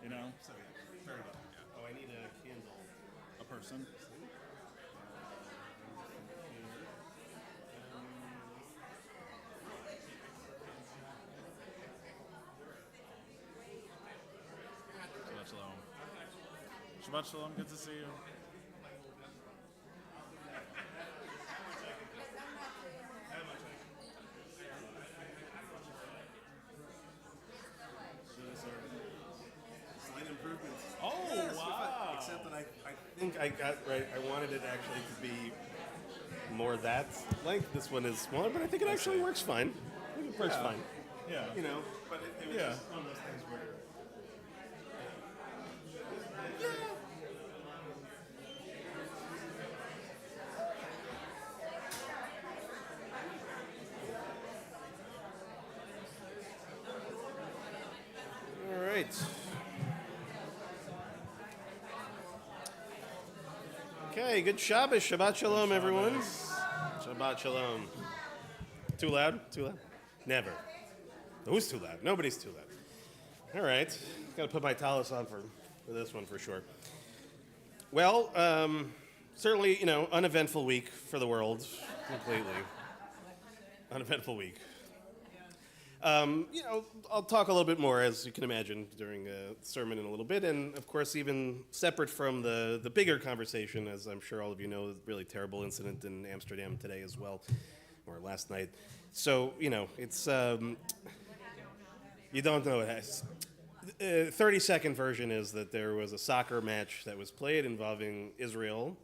You know, So yeah, fair enough. Yeah. Oh, I need a candle. a person. Shabbat shalom. Shabbat shalom. Good to see you. Slight improvements. Oh Yes, we're fine. wow! Except that I think I got right. I wanted it actually to be more that length. This one is smaller, but I think it actually see. works fine. I think it works Yeah. fine. Yeah. You know, but it was Yeah. just one of those things where. All right. Okay, good Shabbos. Shabbat shalom, everyone. Shabbat shalom. Too loud? Too loud? Never. Who's too loud? Nobody's too loud. All right. Got to put my talus on for this one for sure. Well, certainly, uneventful week for the world. Completely. Uneventful week. I'll talk a little bit more, as you can imagine, during the sermon in a little bit. And, of course, even separate from the bigger conversation, as I'm sure all of you know, the really terrible incident in Amsterdam today as well, or last night. So, it's, you don't know it. 30-second version is that there was a soccer match that was played involving Israel,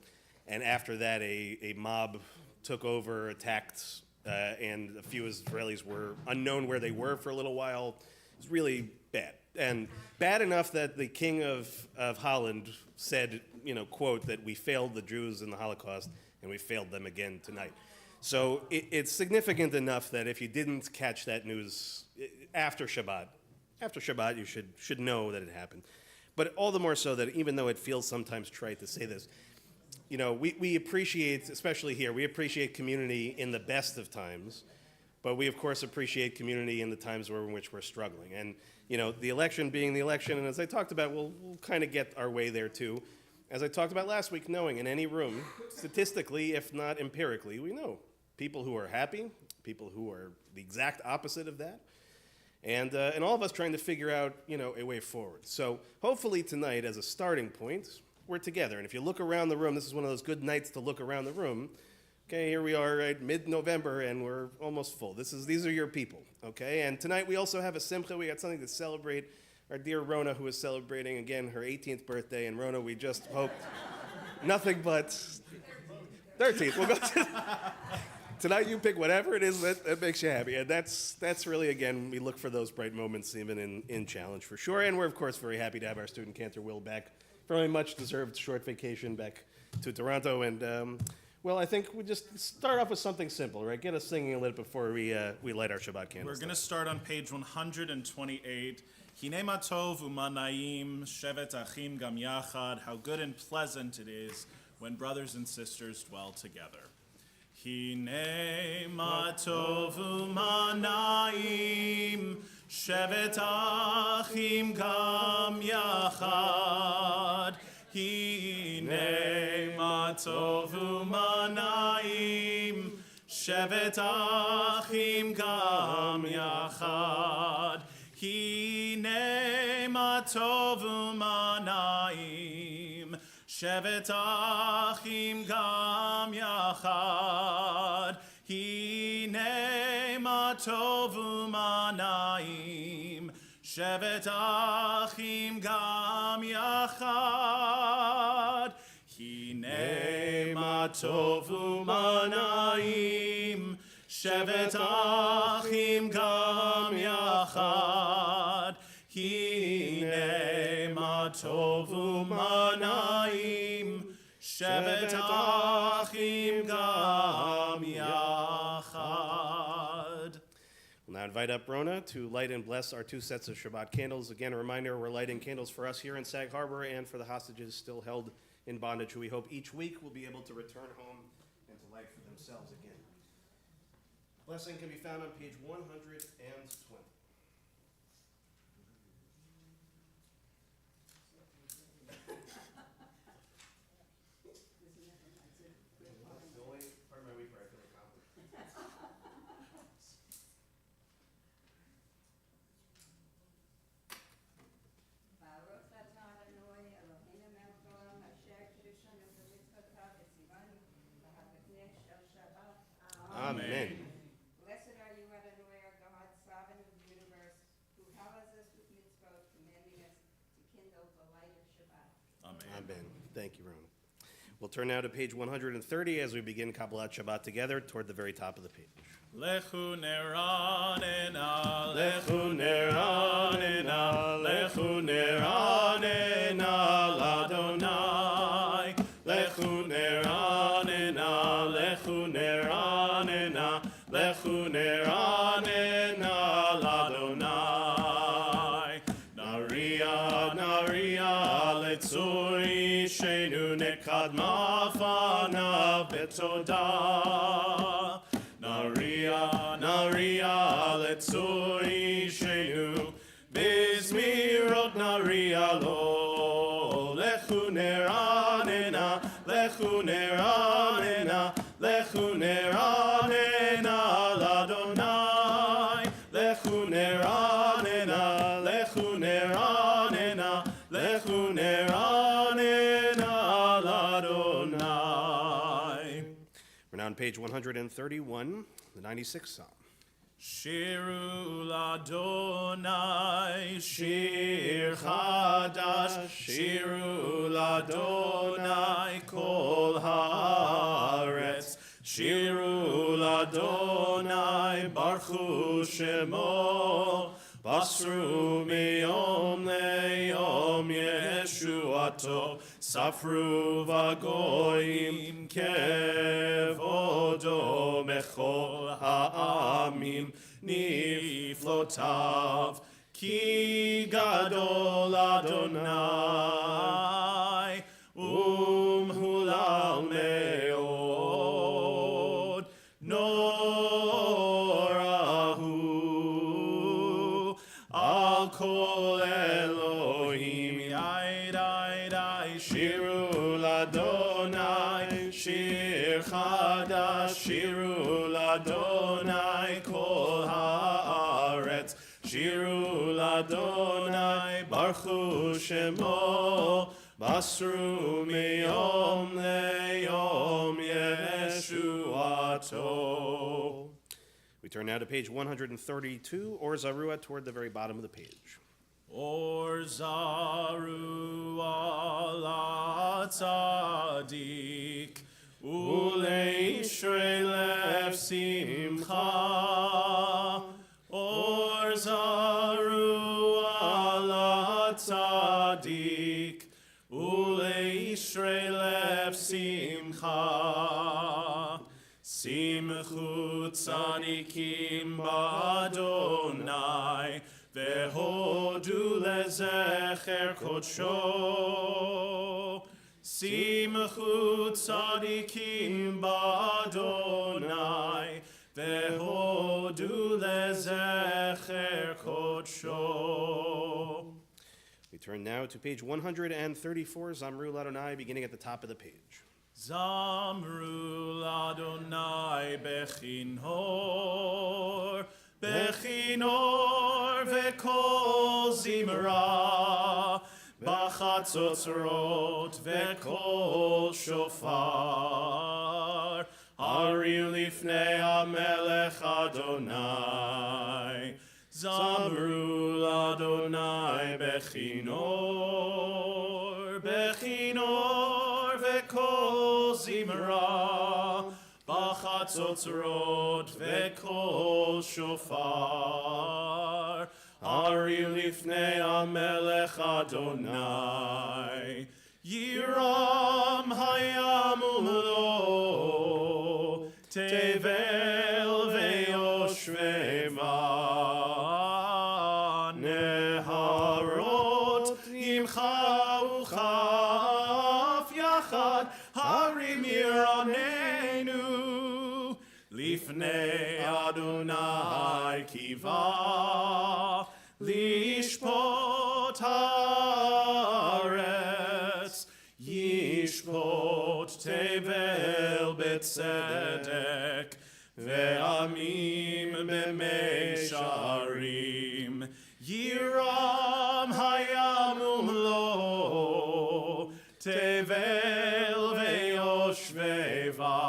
and after that a mob took over, attacked, and a few Israelis were unknown where they were for a little while. It was really bad. And bad enough that the king of Holland said, quote, that we failed the Jews in the Holocaust and we failed them again tonight. So it's significant enough that if you didn't catch that news after Shabbat you should know that it happened. But all the more so that even though it feels sometimes trite to say this, we appreciate, especially here, we appreciate community in the best of times, but we, of course, appreciate community in the times in which we're struggling. And, the election being the election, and as I talked about, we'll kind of get our way there, too. As I talked about last week, knowing in any room, statistically, if not empirically, we know people who are happy, people who are the exact opposite of that, and all of us trying to figure out, a way forward. So hopefully tonight, as a starting point, we're together. And if you look around the room, this is one of those good nights to look around the room. Okay, here we are, right, mid-November, and we're almost full. These are your people, okay? And tonight we also have a simcha. We got something to celebrate. Our dear Rona, who is celebrating, again, her 18th birthday. And Rona, we just hope nothing but 13th. We'll go to... Tonight you pick whatever it is that makes you happy. And that's really, again, we look for those bright moments even in Challenge for sure. And we're, of course, very happy to have our student cantor Will back for a much-deserved short vacation back to Toronto. And, well, I think we just start off with something simple, right? Get us singing a little before we light our Shabbat candles. We're going to start on page 128. Hine ma tov u'ma na'im, shevet achim gam yachad. How good and pleasant it is when brothers and sisters dwell together. Hine ma tov u'ma na'im, shevet achim gam yachad. Hine ma tov u'ma na'im, shevet achim gam yachad. Hine ma tov u'ma na'im, shevet achim gam yachad. Hine ma tov u'ma na'im, shevet achim gam yachad. Hine ma tov u'ma na'im, shevet achim gam yachad. Hine ma tov u'ma na'im, shevet achim gam yachad. We'll now invite up Rona to light and bless our two sets of Shabbat candles. Again, a reminder, we're lighting candles for us here in Sag Harbor and for the hostages still held in bondage, who we hope each week will be able to return home and to light for themselves again. Blessing can be found on page 120. Amen. Blessed are you, Adonai, our God, sovereign of the universe, who hallows us with mitzvot, commanding us to kindle the light of Shabbat. Amen. Thank you, Rona. We'll turn now to page 130 as we begin Kabbalat Shabbat together toward the very top of the page. Lechu neranena, Lechu neranena, lechu neranena, l'Adonai. Lechu neranena, lechu neranena, lechu neranena, l'Adonai. Naria, naria, letzuri, shenu nekadma fanav betodah. Naria, naria, letzuri, shenu, bizmirot naria lo. Lechu neranena, lechu neranena, lechu neranena, l'Adonai. Lechu neranena, lechu neranena, lechu neranena, l'Adonai. We're now on page 131, the 96th Psalm. Shiru l'Adonai, shir chadash, shiru l'Adonai, kol haaretz. Shiru l'Adonai, baruchu shemo, basru miyom leyom yeshuato, safru vagoyim kevodo mechol ha'amim niflotav, ki gadol Adonai, hulal meod, norahu, al kol Elohim, yai, shiru l'Adonai, shir chadash, shiru l'Adonai, kol haaretz, shiru l'Adonai, baruchu shemo, basru miyom leyom yeshuato. We turn now to page 132, or Zarua, toward the very bottom of the page. Or zaru ala tzadik, uleishrei lev simcha. Or zaru ala tzadik, uleishrei lev simcha. Simchu tzadikim b'Adonai, vehodu lezecher kodsho. Simchu tzadikim b'Adonai, vehodu lezecher kodsho. We turn now to page 134, Zamru l'Adonai, beginning at the top of the page. Zamru l'Adonai bechinor, bechinor vekol zimra, b'chatzotzrot vekol shofar, hari lifnei hamelech Adonai. Zamru l'Adonai bechinor, bechinor vekol zimra, b'chatzotzrot vekol shofar, hari lifnei hamelech Adonai. Yiram hayam ulo, tevel veyoshveva, neharot imcha uchaf yachad, harim yiranenu, lifnei Adonai kiva, lishpot haaretz, yishpot tevel betzedek, ve'amim b'meisharim, yiram hayam umlo, tevel ve'yoshveva,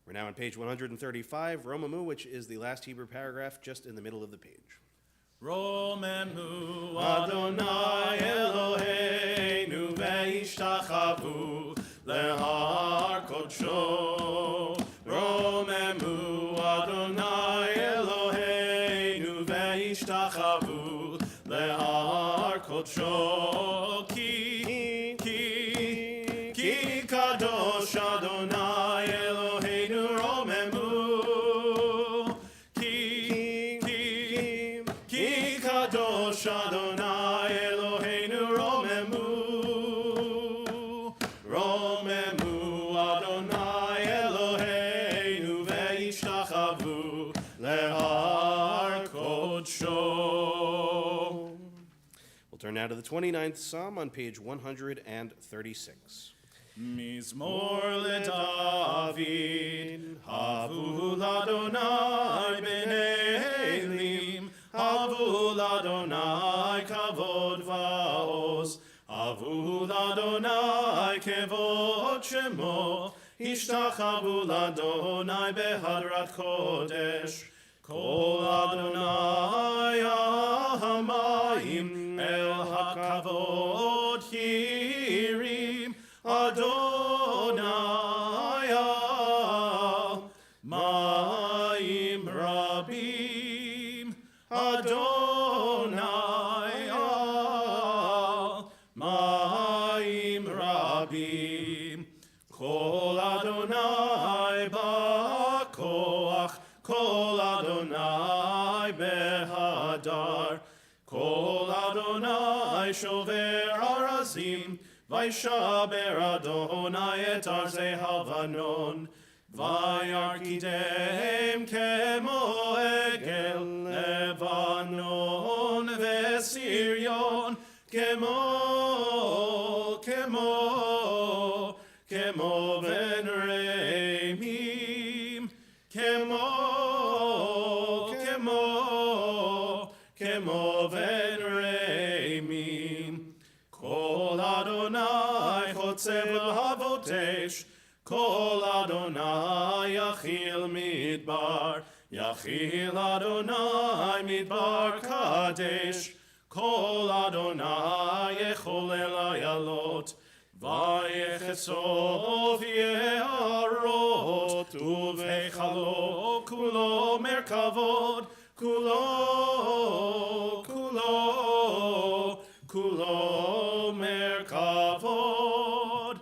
We're now on page 135, Romamu, which is the last Hebrew paragraph just in the middle of the page. Romemu Adonai Eloheinu ve'ishtachavu lehar kodsho. Romemu Adonai Eloheinu ve'ishtachavu lehar kodsho. Ki kadosh Adonai Eloheinu Romemu. Kadosh Adonai Eloheinu Romemu. Romemu Adonai Eloheinu ve'ishtachavu lehar kodsho. We'll turn now to the 29th Psalm on page 136. Mizmor leDavid, havu l'Adonai b'nei Elim, havu l'Adonai kavod va'oz, havu l'Adonai kevod shemo, ishtachavu l'Adonai behadrat kodesh, kol Adonai hamayim el hakavod hirim, Adonai Ma'im Rabim, Adonai Ma'im Rabim, Kol Adonai Ba'koach, Kol Adonai Behadar, Kol Adonai Shover Arazim, Vaishaber Adonai et arzei Havanon, Vayarkidem kemo egel Levanon veSirion, kemo ben Remim, kemo ben Remim. Kol Adonai chotzev l'havotesh, Kol Adonai yachil midbar, Yachil Adonai midbar kadesh, Kol Adonai yechol el ayalot, Vayechesov ye'arot, Uvechalo kulo merkavod, Kulo merkavod,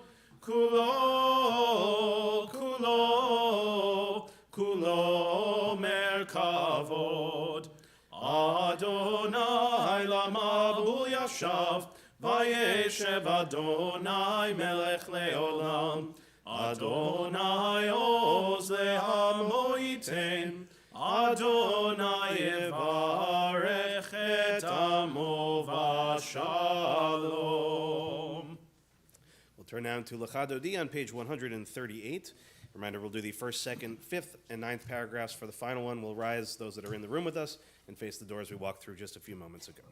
kulo merkavod. Adonai lamabu yashav, vayeshev Adonai melech leolam. Adonai oz le'amo yiten, Adonai yevarech et amo v'shalom. We'll turn now to Lachadodi on page 138. Reminder, we'll do the first, second, fifth, and ninth paragraphs. For the final one, we'll rise those that are in the room with us and face the doors we walked through just a few moments ago.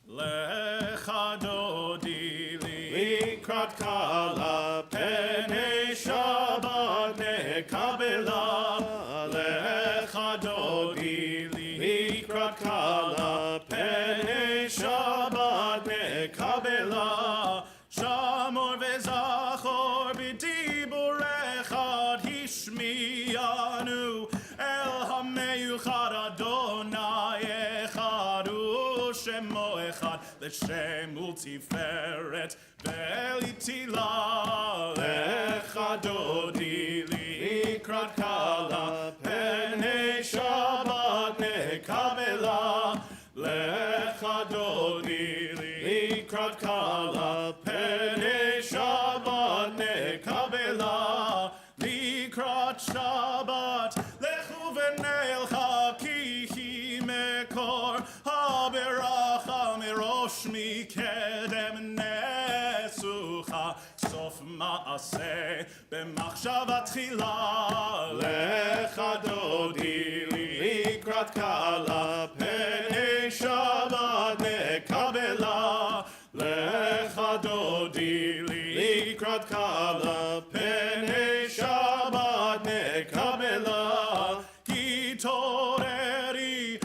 Lecha dodi likrat kala penei Shabbat nekabela. Lecha dodi likrat kala penei Shabbat nekabela. Shamor vezachor b'dibur echad hishmiyanu el hameyuchad Adonai echadu shemo echad l'shem multiferet ve'litila. Lecha dodi likrat kala penei Shabbat nekabela. Lecha dodi likrat kala penei Shabbat nekabela. Likrat Shabbat lechu v'neilcha ki hi mekor haberacha mirosh mikedem nesucha sof maaseh b'machshavat tchila. Lecha dodi likrat kala penei Shabbat nekabela. Lecha dodi likrat לקראת קלה, פני שבת נקבלה. התעוררי,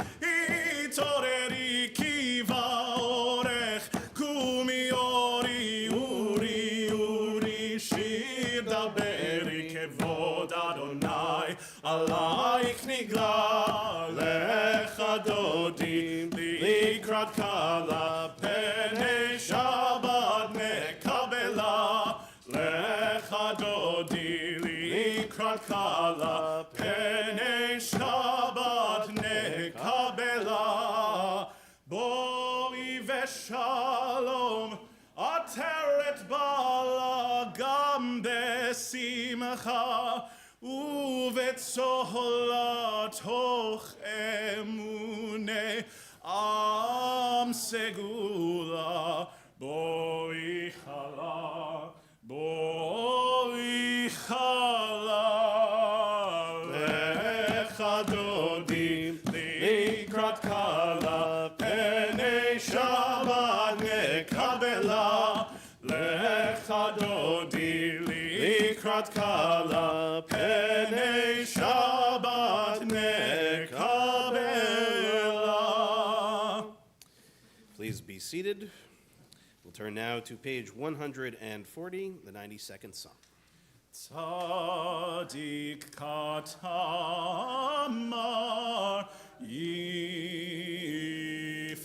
התעוררי, כי באורך, קומי אורי, אורי, אורי, שיר דברי, כבוד אדוני, עלייך נגלה, לך דודי, לקראת קלה, פני שבת נקבלה, לך דודי, לקראת קלה, פני שבת נקבלה. בואי ושלום, עטרת בעלה גם בשמחה, ובצהלה תוך אמוני עם סגולה. בואי חלה, בואי חלה, לך דודי, לקראת קלה, פני שבת נקבלה. לך דודי, לקראת קלה, פני שבת נקבלה. Please be seated. We'll turn now to page 140, the 92nd Psalm. Tzadik katamar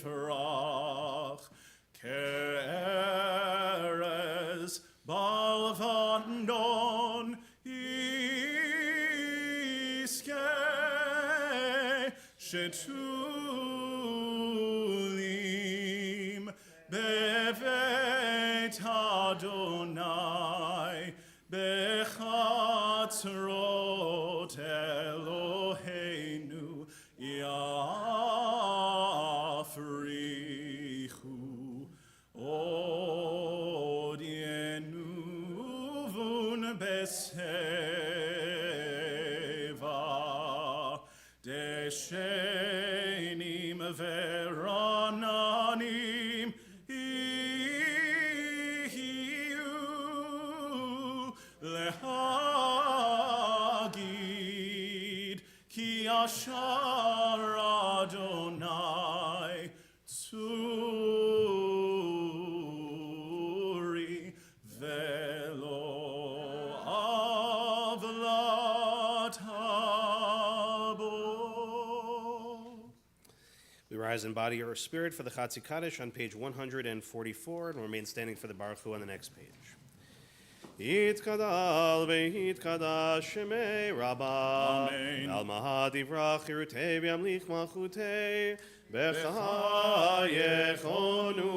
yifrach, keres balvandon iske, shetulim bevet Adonai, bechatzrot Eloheinu yafrichu, od yenuvun beseva, deshenim verananim lehagid ki ashar Adonai tzuri velo avlat habo. We rise in body or spirit for the Chatzi Kaddish on page 144 and remain standing for the Baruch Hu on the next page. Yitkadal v'yitkadash shemei Rabbah, Amen. Al mahad ivrach chirutei v'yamlich malchutei, b'chayechonu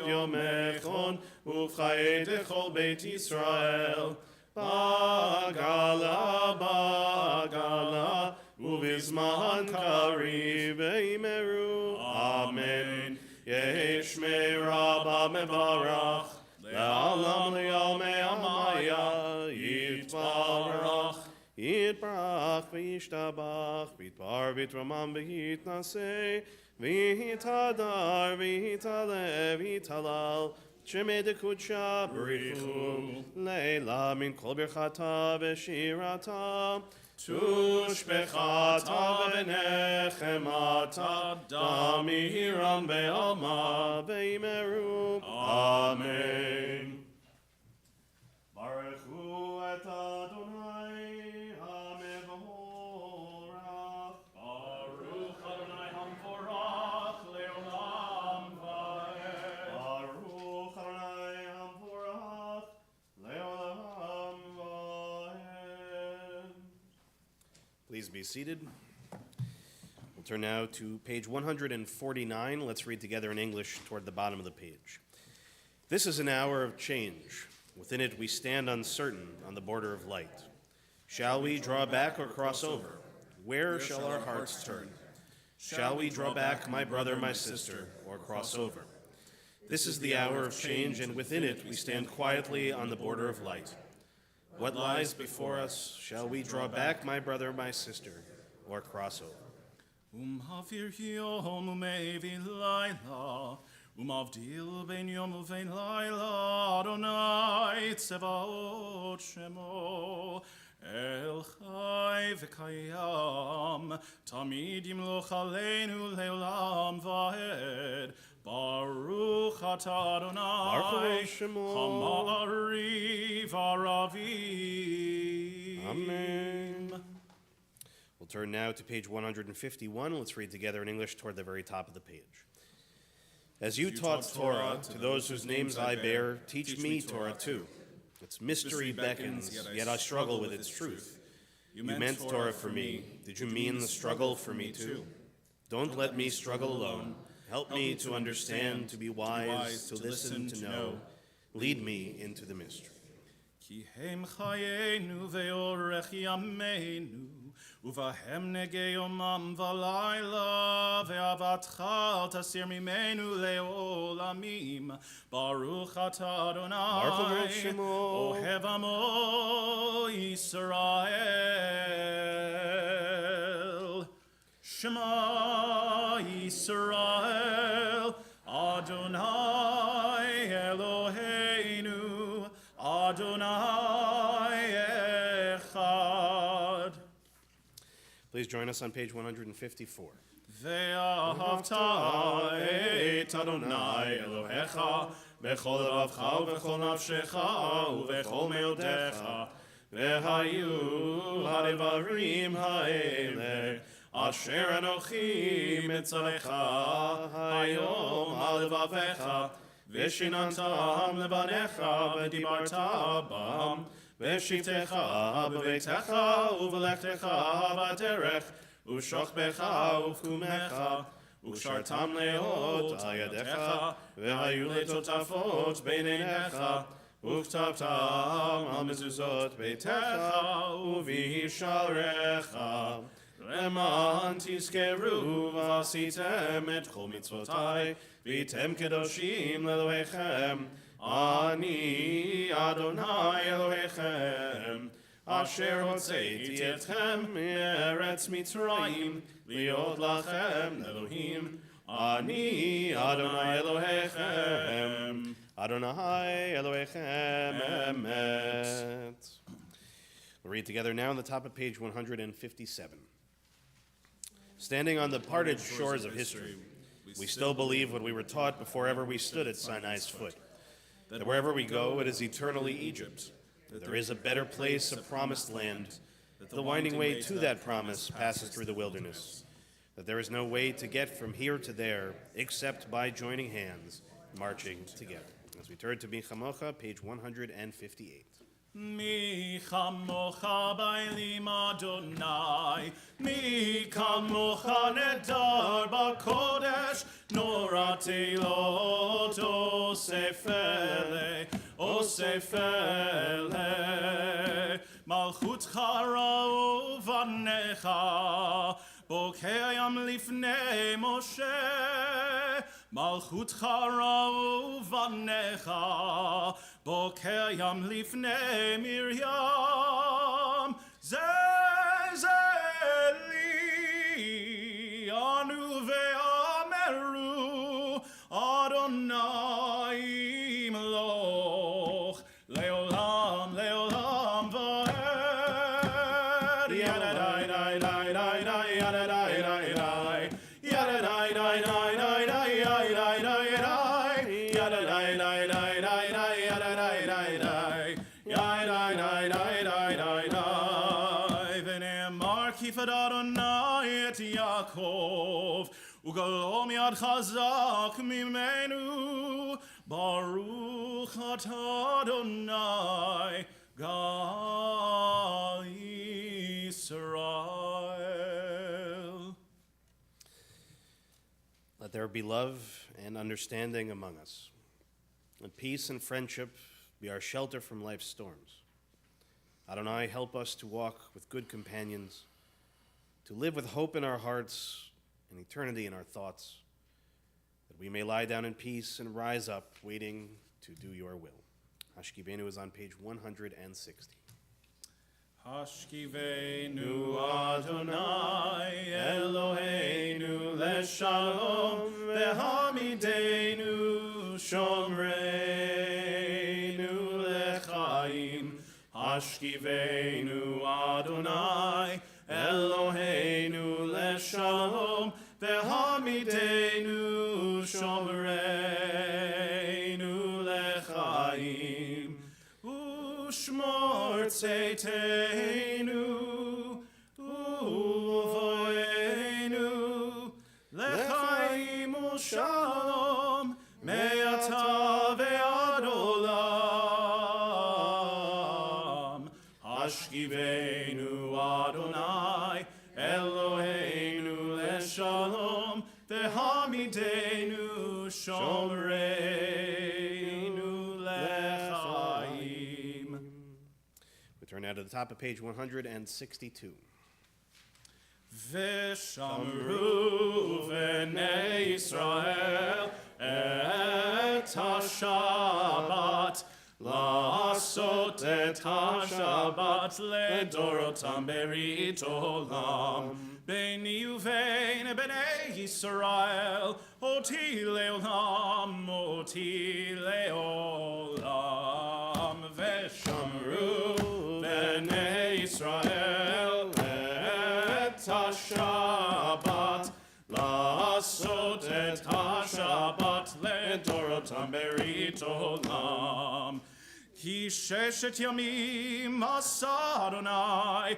v'yomechon, uv'chayei dechol Beit Yisrael, ba'gala, ba'gala, uv'izman kariv v'imeru. Amen. Yehi shmei Rabbah mevarach, Le'alam le'almei amaya, yitbarach, yitbarach v'yishtabach, v'yitbar v'yitramam v'yitnaseh, v'yitadar v'yitalev v'yitalal, shemei dekudsha b'richu, le'la min kol birchata v'shirata, tushbechata v'nechemata, damihiram ve'alma ve'imeru. Amen. Baruch Hu et Adonai HaMevorach. Baruch Adonai Hamvorach leolam va'ed. Baruch Adonai HaMevorach leolam va'ed. Please be seated. We'll turn now to page 149. Let's read together in English toward the bottom of the page. This is an hour of change. Within it we stand uncertain on the border of light. Shall we draw back or cross over? Where shall our hearts turn? Shall we draw back, my brother, my sister, or cross over? This is the hour of change, and within it we stand quietly on the border of light. What lies before us? Shall we draw back, my brother, my sister, or cross over? Havir yom umevi laila, ומבדיל בין יום ובין לילה, אדוני צבאות שמו. אל חי וקיים, תמיד ימלוך עלינו לעולם ועד. ברוך אתה אדוני, Baruch Shemo. המעריב ערבי. Amen. We'll turn now to page 151. Let's read together in English toward the very top of the page. As you taught Torah to those whose names I bear, teach me Torah too. Its mystery beckons, yet I struggle with its truth. You meant Torah for me. Did you mean the struggle for me too? Don't let me struggle alone. Help me to understand, to be wise, to listen, to know. Lead me into the mystery. כי הם חיינו ואורך ימינו, ובהם נגה יומם ולילה, ואהבתך תסיר ממנו לעולמים. ברוך אתה אדוני, ברוך שמו. אוהב עמו ישראל. שמע ישראל, אדוני אלוהינו, Adonai Echad. Please join us on page 154. ואהבת את אדוני אלוהיך בכל לבבך ובכל נפשך ובכל מאודיך, והיו הדברים האלה אשר אנוכי מצווך היום על לבביך, ושיננתם לבניך ודיברת בם, בשבתך בביתך ובלכתך בדרך, ושוכבך ובקומך, ושרתם לאות על ידיך, והיו לטוטפות בין עיניך, וכתבתם על מזוזות ביתך ובשעריך. למען תזכרו ועשיתם את כל מצוותיי, והייתם קדושים לאלוהיכם. אני אדוני אלוהיכם, אשר הוצאתי אתכם מארץ מצרים, להיות לכם אלוהים. אני אדוני אלוהיכם. Adonai Elohechem Emet. We'll read together now on the top of page 157. Standing on the parted shores of history, we still believe what we were taught before ever we stood at Sinai's foot, that wherever we go, it is eternally Egypt, that there is a better place, a promised land, that the winding way to that promise passes through the wilderness, that there is no way to get from here to there except by joining hands, marching together. As we turn to Mi Chamocha, page 158. מי כמוך באלים אדוני, מי כמוך נדר בקודש, נורא תהילות אוסף אלה, מלכותך רעו בניך, בוקע ים לפני משה, מלכותך רעו בניך, בוקע ים לפני מרים, זה לי ענו ואמרו, אדוני ימלוך לעולם לעולם ועד. ידעי די די די די ידעי די די ידעי די די די כיפת אדוני את יעקב, וגלום יד חזק ממנו, ברוך אתה אדוני גל ישראל. Let there be love and understanding among us. Let peace and friendship be our shelter from life's storms. Adonai, help us to walk with good companions, to live with hope in our hearts and eternity in our thoughts, that we may lie down in peace and rise up, waiting to do your will. Hashkibenu is on page 160. Hashkivenu Adonai Eloheinu leshalom vehamidenu shomreinu lechaim. Hashkivenu Adonai Eloheinu leshalom vehamidenu shomreinu lechaim. Ushmor tzeiteinu uvoenu lechaim ushalom me'ata ve'ad olam. Hashkivenu Adonai Eloheinu leshalom vehamidenu shomreinu lechaim. We turn now to the top of page 162. V'shamru v'nei Yisrael et ha-Shabbat la'asot et ha-Shabbat ledorotam berit olam. Beni uvein b'nei Yisrael oti leolam, oti leolam. V'shamru v'nei Yisrael et ha-Shabbat la'asot et ha-Shabbat ledorotam berit olam. Ki sheshet yamim asa Adonai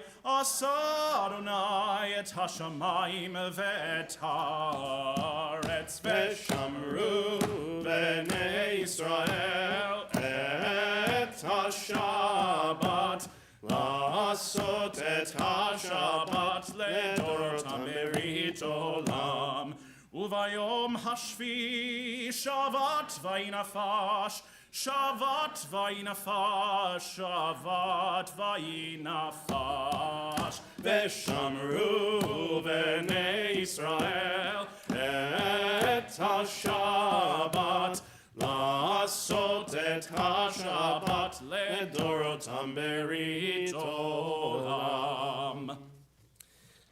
et hashamayim ve'et haaretz. V'shamru b'nei Yisrael et ha-Shabbat la'asot et ha-Shabbat ledorotam berit olam. Uvayom hashvi shavat vayinafash, shavat vayinafash, shavat vayinafash. V'shamru b'nei Yisrael et ha-Shabbat la'asot et ha-Shabbat ledorotam berit olam.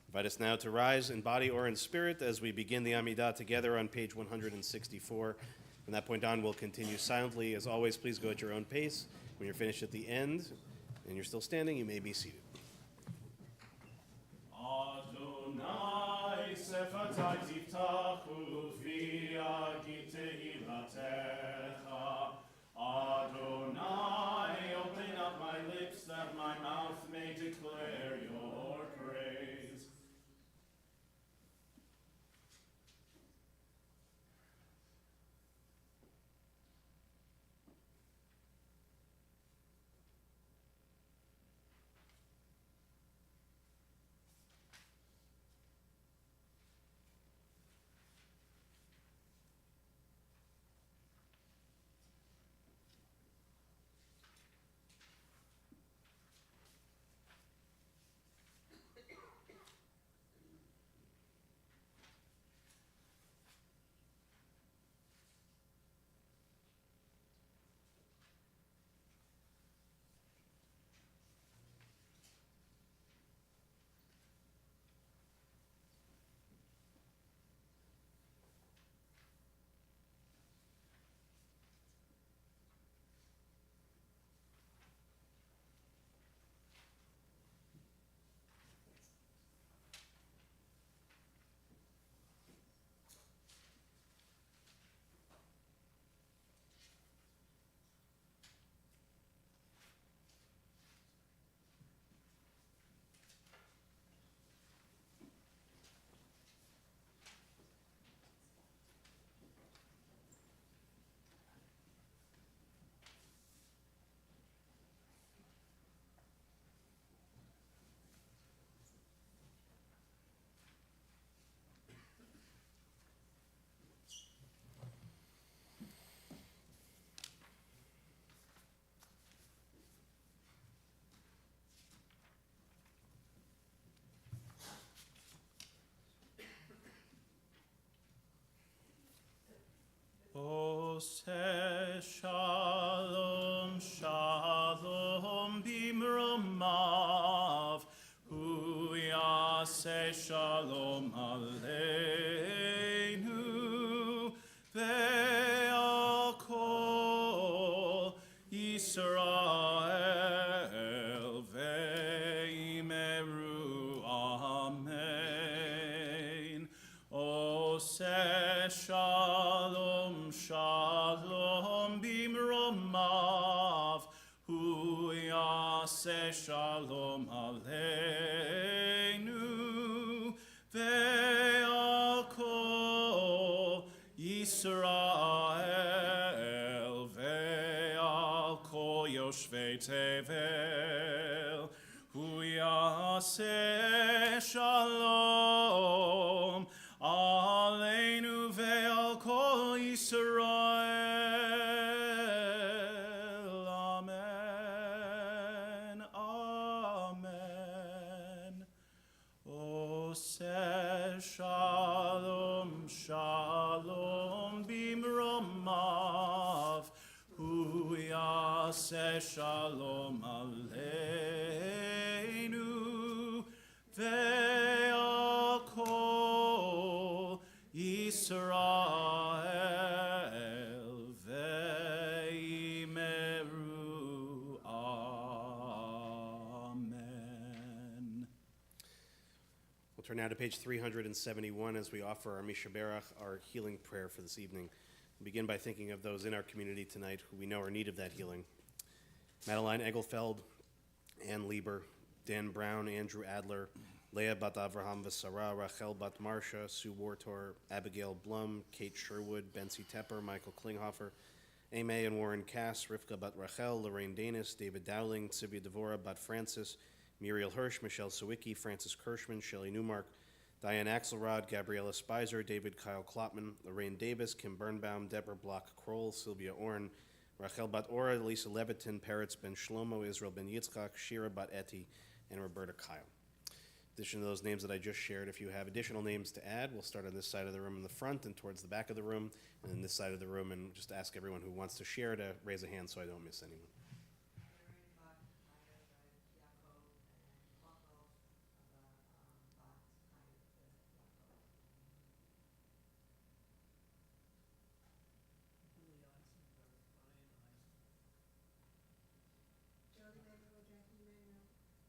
Invite us now to rise in body or in spirit as we begin the Amidah together on page 164. From that point on, we'll continue silently. As always, please go at your own pace. When you're finished at the end and you're still standing, you may be seated. Adonai sefatai tiftachu fi agit tehilatecha. Adonai, open up my lips that my mouth may declare your praise. Ose shalom, shalom bimromah. yaseh shalom aleinu ve'al kol Yisrael ve'imeru amen. Oseh shalom shalom bimromav hu yaseh shalom aleinu ve'al kol Yisrael ve'al kol yoshvei tevel hu yaseh shalom aleinu ve'al kol Yisrael. Amen. Amen. Oseh shalom shalom bimromav hu yaseh shalom aleinu ve'al kol Yisrael ve'imeru amen. We'll turn now to page 371 as we offer our Mishaberach, our healing prayer for this evening. We'll begin by thinking of those in our community tonight who we know are in need of that healing. Madeline Egelfeld, Ann Lieber, Dan Brown, Andrew Adler, Leah Bat Avraham Vasara, Rachel Bat Marsha, Sue Wartor, Abigail Blum, Kate Sherwood, Betsy Tepper, Michael Klinghofer, Amy and Warren Cass, Rivka Bat Rachel, Lorraine Danis, David Dowling, Sylvia Devora Bat Francis, Muriel Hirsch, Michelle Sawicki, Francis Kirschman, Shelley Newmark, Diane Axelrod, Gabriella Spicer, David Kyle Klopman, Lorraine Davis, Kim Birnbaum, Deborah Block-Kroll, Sylvia Orn, Rachel Bat Ora, Lisa Levitin, Peretz Ben Shlomo, Israel Ben Yitzchak, Shira Bat Eti, and Roberta Kyle. In addition to those names that I just shared, if you have additional names to add, we'll start on this side of the room in the front and towards the back of the room, and then this side of the room, and just ask everyone who wants to share to raise a hand so I don't miss anyone. Jody Manuel, Jackie Manuel,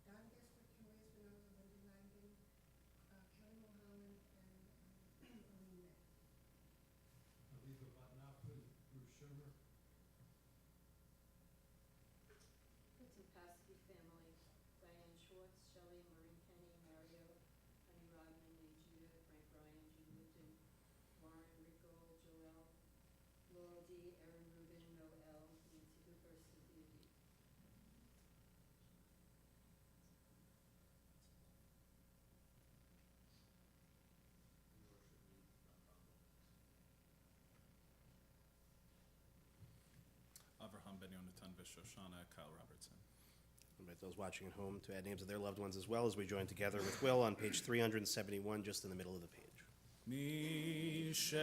Don Gessler, Kim Espinoza, Linda Langen, Kelly Mulholland, and Aline Mack. Aviva Batnapel, Bruce Shermer, Patsy family, Diane Schwartz, Shelley, Maureen Kenny, Mario, Honey Rodman, Lee Judah, Frank Ryan, Jean Luton, Warren Rico, Joel, Laurel D, Erin Rubin, Noel, Nancy Hooper, Cynthia D. Avraham Ben Yonatan Shoshana, Kyle Robertson. I invite those watching at home to add names of their loved ones as well as we join together with Will on page 371, just in the middle of the page. Misheberach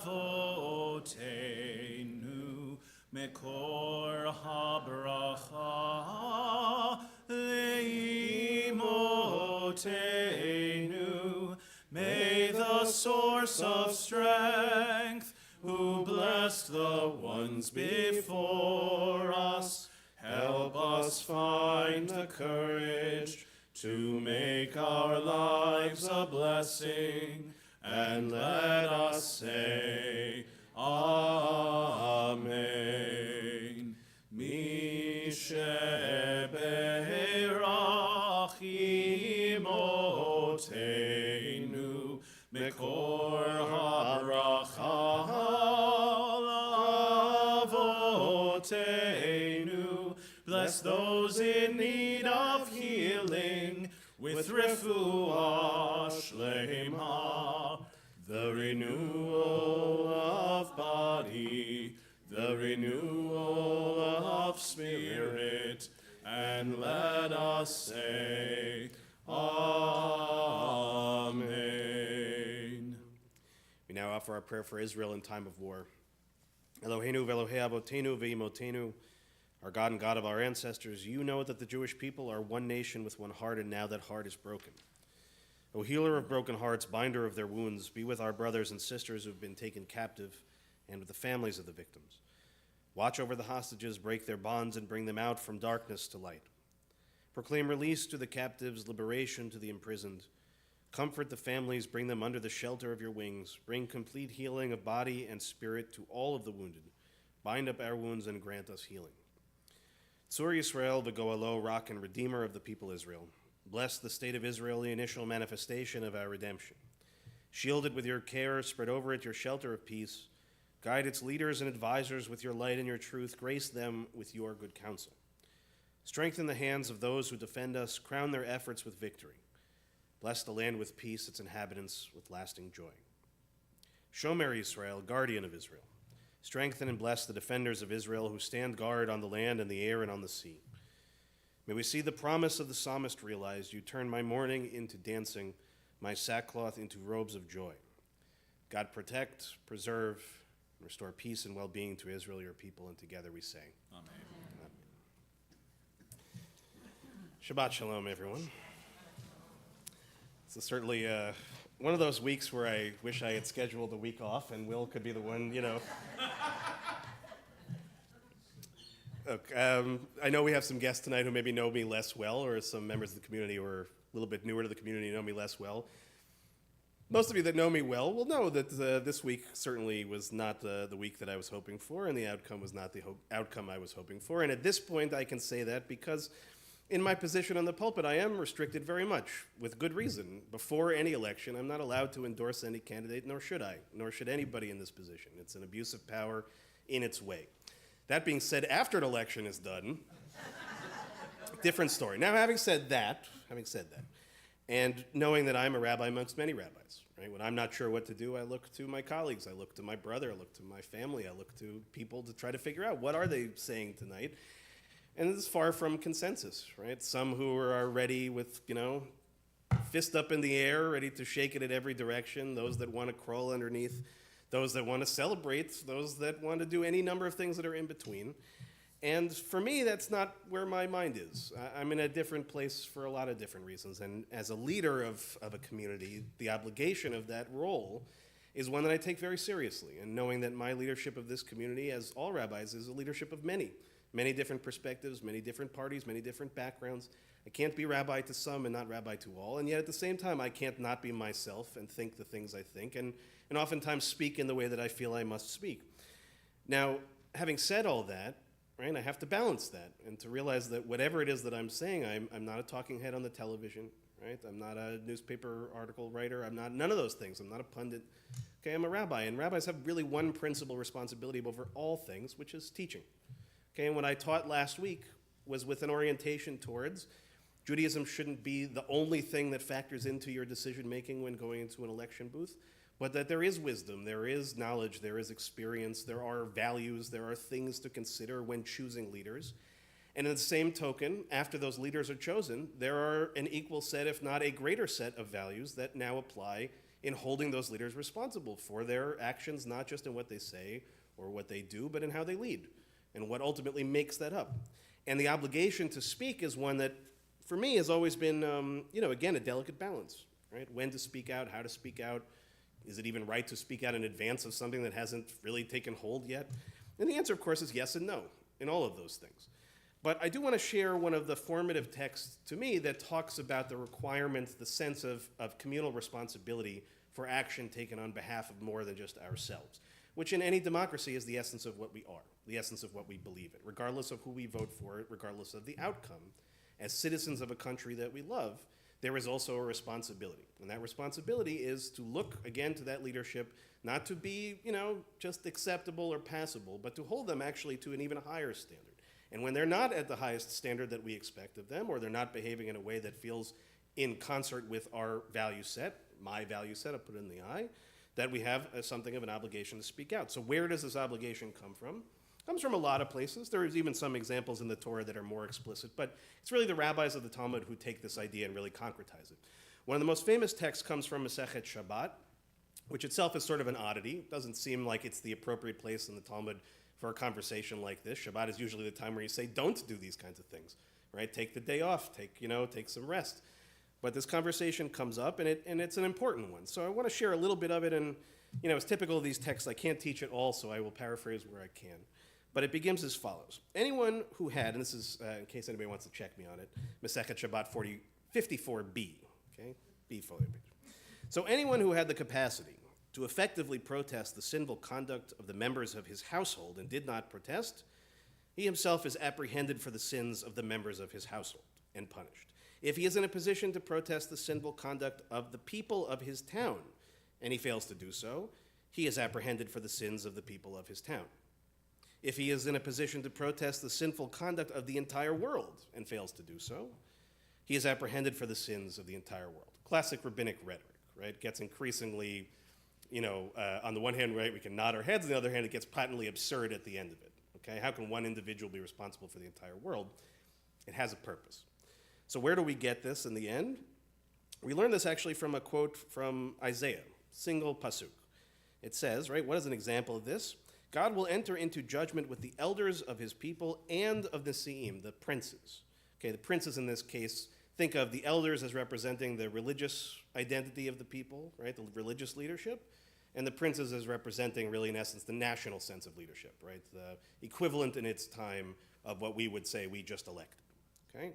avotenu mekor habracha leimotenu. May the source of strength, who blessed the ones before us, help us find the courage to make our lives a blessing, and let us say, Amen. Misheberach imotenu mekor habracha avotenu. Bless those in need of healing with refuah shlema, the renewal of body, the renewal of spirit, and let us say, Amen. We now offer our prayer for Israel in time of war. Eloheinu v'Elohei avotenu v'imotenu, Our God and God of our ancestors, you know that the Jewish people are one nation with one heart, and now that heart is broken. O healer of broken hearts, binder of their wounds, be with our brothers and sisters who have been taken captive and with the families of the victims. Watch over the hostages, break their bonds, and bring them out from darkness to light. Proclaim release to the captives, liberation to the imprisoned. Comfort the families, bring them under the shelter of your wings. Bring complete healing of body and spirit to all of the wounded. Bind up our wounds and grant us healing. Tzur Yisrael, the Goalo, rock and redeemer of the people Israel. Bless the state of Israel, the initial manifestation of our redemption. Shield it with your care, spread over it your shelter of peace. Guide its leaders and advisors with your light and your truth. Grace them with your good counsel. Strengthen the hands of those who defend us. Crown their efforts with victory. Bless the land with peace, its inhabitants with lasting joy. Shomer Yisrael, guardian of Israel. Strengthen and bless the defenders of Israel who stand guard on the land and the air and on the sea. May we see the promise of the psalmist realized. You turn my mourning into dancing, my sackcloth into robes of joy. God protect, preserve, and restore peace and well-being to Israel, your people, and together we say, Amen. Shabbat Shalom, everyone. This is certainly one of those weeks where I wish I had scheduled a week off, and Will could be the one, Look, I know we have some guests tonight who maybe know me less well, or some members of the community who are a little bit newer to the community know me less well. Most of you that know me well will know that this week certainly was not the week that I was hoping for, and the outcome was not the outcome I was hoping for. And at this point, I can say that because in my position on the pulpit, I am restricted very much, with good reason. Before any election, I'm not allowed to endorse any candidate, nor should I, nor should anybody in this position. It's an abuse of power in its way. That being said, after an election is done, different story. Now, having said that, and knowing that I'm a rabbi amongst many rabbis, right? When I'm not sure what to do, I look to my colleagues, I look to my brother, I look to my family, I look to people to try to figure out what are they saying tonight. And this is far from consensus, right? Some who are ready with, fist up in the air, ready to shake it in every direction, those that want to crawl underneath, those that want to celebrate, those that want to do any number of things that are in between. And for me, that's not where my mind is. I'm in a different place for a lot of different reasons. And as a leader of a community, the obligation of that role is one that I take very seriously. And knowing that my leadership of this community, as all rabbis, is a leadership of many different perspectives, many different parties, many different backgrounds. I can't be rabbi to some and not rabbi to all. And yet at the same time, I can't not be myself and think the things I think, and oftentimes speak in the way that I feel I must speak. Now, having said all that, right, I have to balance that and to realize that whatever it is that I'm saying, I'm not a talking head on the television, right? I'm not a newspaper article writer. I'm not none of those things. I'm not a pundit. Okay, I'm a rabbi, and rabbis have really one principal responsibility over all things, which is teaching. Okay, and what I taught last week was with an orientation towards Judaism shouldn't be the only thing that factors into your decision-making when going into an election booth, but that there is wisdom, there is knowledge, there is experience, there are values, there are things to consider when choosing leaders. And in the same token, after those leaders are chosen, there are an equal set, if not a greater set of values that now apply in holding those leaders responsible for their actions, not just in what they say or what they do, but in how they lead and what ultimately makes that up. And the obligation to speak is one that, for me, has always been, again, a delicate balance, right? When to speak out, how to speak out. Is it even right to speak out in advance of something that hasn't really taken hold yet? And the answer, of course, is yes and no in all of those things. But I do want to share one of the formative texts to me that talks about the requirements, the sense of communal responsibility for action taken on behalf of more than just ourselves, which in any democracy is the essence of what we are, the essence of what we believe in, regardless of who we vote for, regardless of the outcome. As citizens of a country that we love, there is also a responsibility. And that responsibility is to look, again, to that leadership, not to be, just acceptable or passable, but to hold them actually to an even higher standard. And when they're not at the highest standard that we expect of them, or they're not behaving in a way that feels in concert with our value set, my value set, I'll put it in the I, that we have something of an obligation to speak out. So where does this obligation come from? It comes from a lot of places. There's even some examples in the Torah that are more explicit, but it's really the rabbis of the Talmud who take this idea and really concretize it. One of the most famous texts comes from Masechet Shabbat, which itself is sort of an oddity. It doesn't seem like it's the appropriate place in the Talmud for a conversation like this. Shabbat is usually the time where you say, don't do these kinds of things, right? Take the day off, take some rest. But this conversation comes up, and it's an important one. So I want to share a little bit of it, and it's typical of these texts. I can't teach it all, so I will paraphrase where I can. But it begins as follows. Anyone who had, and this is in case anybody wants to check me on it, Masechet Shabbat 54b, okay? B fully. So anyone who had the capacity to effectively protest the sinful conduct of the members of his household and did not protest, he himself is apprehended for the sins of the members of his household and punished. If he is in a position to protest the sinful conduct of the people of his town, and he fails to do so, he is apprehended for the sins of the people of his town. If he is in a position to protest the sinful conduct of the entire world and fails to do so, he is apprehended for the sins of the entire world. Classic rabbinic rhetoric, right? Gets increasingly, on the one hand, right, we can nod our heads, on the other hand, it gets patently absurd at the end of it, okay? How can one individual be responsible for the entire world? It has a purpose. So where do we get this in the end? We learn this actually from a quote from Isaiah, single pasuk. It says, right, what is an example of this? God will enter into judgment with the elders of his people and of the Seim, the princes. Okay, the princes in this case, think of the elders as representing the religious identity of the people, right, the religious leadership, and the princes as representing, really, in essence, the national sense of leadership, right, the equivalent in its time of what we would say we just elected, okay?